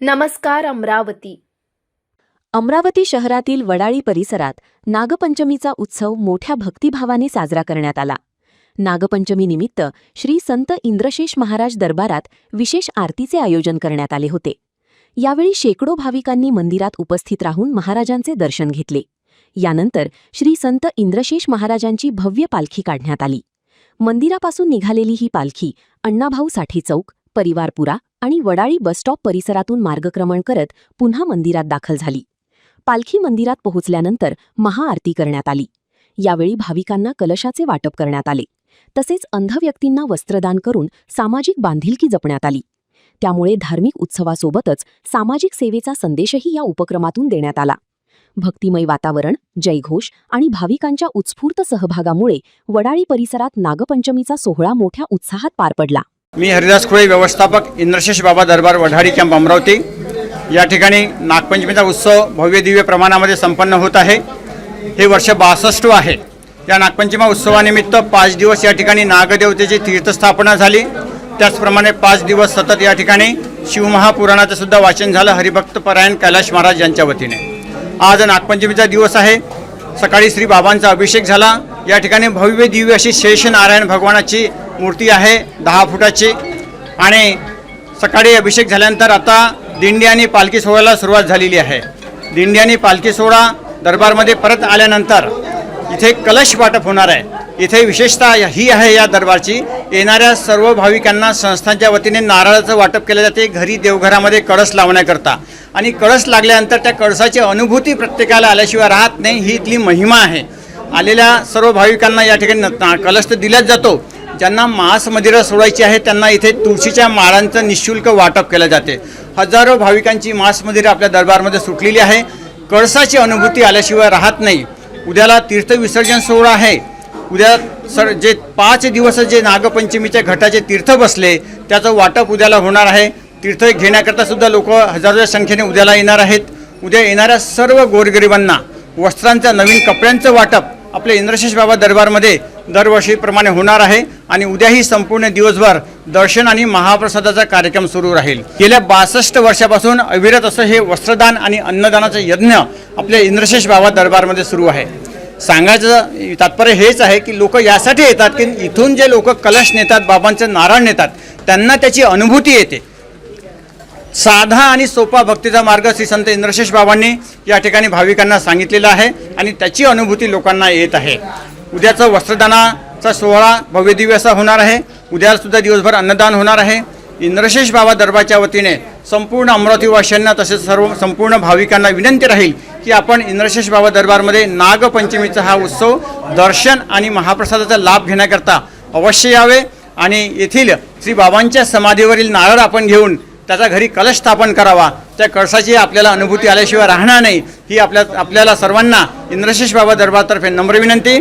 नमस्कार अमरावती. अमरावती शहरातील वडाळी परिसरात नागपंचमीचा उत्सव मोठ्या भक्तिभावाने साजरा करण्यात आला. नागपंचमीनिमित्त श्री संत इंद्रशेष महाराज दरबारात विशेष आरतीचे आयोजन करण्यात आले होते. यावेळी शेकडो भाविकांनी मंदिरात उपस्थित राहून महाराजांचे दर्शन घेतले. यानंतर श्री संत इंद्रशेष महाराजांची भव्य पालखी काढण्यात आली. मंदिरापासून निघालेली ही पालखी अण्णाभाऊ साठे चौक, परिवारपुरा आणि वडाळी बसस्टॉप परिसरातून मार्गक्रमण करत पुन्हा मंदिरात दाखल झाली. पालखी मंदिरात पोहोचल्यानंतर महाआरती करण्यात आली. यावेळी भाविकांना कलशाचे वाटप करण्यात आले. तसेच अंध व्यक्तींना वस्त्रदान करून सामाजिक बांधिलकी जपण्यात आली. त्यामुळे धार्मिक उत्सवासोबतच सामाजिक सेवेचा संदेशही या उपक्रमातून देण्यात आला. भक्तिमय वातावरण, जयघोष आणि भाविकांच्या उत्स्फूर्त सहभागामुळे वडाळी परिसरात नागपंचमीचा सोहळा मोठ्या उत्साहात पार पडला. मी हरिदास खुळे, व्यवस्थापक इंद्रशेष बाबा दरबार वडाळी कॅम्प अमरावती. या ठिकाणी नागपंचमीचा उत्सव भव्य दिव्य प्रमाणामध्ये संपन्न होत आहे. हे वर्ष 62 आहे. या नागपंचमी उत्सवानिमित्त 5 दिवस या ठिकाणी नागदेवतेची तीर्थस्थापना झाली. त्याचप्रमाणे 5 दिवस सतत या ठिकाणी शिवमहापुराणाचं सुद्धा वाचन झालं हरिभक्त परायण कैलाश महाराज यांच्या वतीने. आज नागपंचमीचा दिवस आहे. सकाळी श्री बाबांचा अभिषेक झाला. या ठिकाणी भव्य दिव्य अशी शेषनारायण भगवानाची मूर्ती आहे 10 फुटाची. आणि सकाळी अभिषेक झाल्यानंतर आता दिंडी आणि पालखी सोहळ्याला सुरुवात झालेली आहे. दिंडी आणि पालखी सोहळा दरबारमध्ये परत आल्यानंतर इथे कलश वाटप होणार आहे. इथे विशेषतः ही आहे या दरबारची, येणाऱ्या सर्व भाविकांना संस्थांच्या वतीने नारळाचं वाटप केलं जाते घरी देवघरामध्ये कळस लावण्याकरता. आणि कळस लागल्यानंतर त्या कळसाची अनुभूती प्रत्येकाला आल्याशिवाय राहत नाही. ही इथली महिमा आहे. आलेल्या सर्व भाविकांना या ठिकाणी कलश तर दिलाच जातो. ज्यांना मांस मदिरा सोडायची आहे त्यांना इथे तुळशीच्या माळांचं निःशुल्क वाटप केलं जाते. हजारो भाविकांची मांस मदिरा आपल्या दरबारमध्ये सुटलेली आहे. कळसाची अनुभूती आल्याशिवाय राहत नाही. उद्याला तीर्थविसर्जन सोहळा आहे. उद्या जे 5 दिवस जे नागपंचमीच्या घटाचे तीर्थ बसले त्याचं वाटप उद्याला होणार आहे. तीर्थ घेण्याकरता सुद्धा लोक हजारोच्या संख्येने उद्याला येणार आहेत. उद्या येणाऱ्या सर्व गोरगरिबांना वस्त्रांचं, नवीन कपड्यांचं वाटप आपल्या इंद्रशेष बाबा दरबारमध्ये दरवर्षीप्रमाणे होणार आहे. आणि उद्याही संपूर्ण दिवसभर दर्शन आणि महाप्रसादाचा कार्यक्रम सुरू राहील. गेल्या 62 वर्षापासून अविरत असं हे वस्त्रदान आणि अन्नदानाचं यज्ञ आपल्या इंद्रशेष बाबा दरबारमध्ये सुरू आहे. सांगायचं तात्पर्य हेच आहे की लोक यासाठी येतात की इथून जे लोक कलश नेतात, बाबांचं नारळ नेतात, त्यांना त्याची अनुभूती येते. साधा आणि सोपा भक्तीचा मार्ग श्री संत इंद्रशेष बाबांनी या ठिकाणी भाविकांना सांगितलेला आहे आणि त्याची अनुभूती लोकांना येत आहे. उद्याचं वस्त्रदानाचा सोहळा भव्यदिव्य असा होणार आहे. उद्यासुद्धा दिवसभर अन्नदान होणार आहे. इंद्रशेष बाबा दरबारच्या वतीने संपूर्ण अमरावतीवासियांना तसेच संपूर्ण भाविकांना विनंती राहील की आपण इंद्रशेष बाबा दरबारमध्ये नागपंचमीचा हा उत्सव दर्शन आणि महाप्रसादाचा लाभ घेण्याकरता अवश्य यावे. आणि येथील श्री बाबांच्या समाधीवरील नारळ आपण घेऊन त्याचा घरी कलश स्थापन करावा. त्या कळसाची आपल्याला अनुभूती आल्याशिवाय राहणार नाही. ही आपल्याला सर्वांना इंद्रशेष बाबा दरबारतर्फे नम्र विनंती.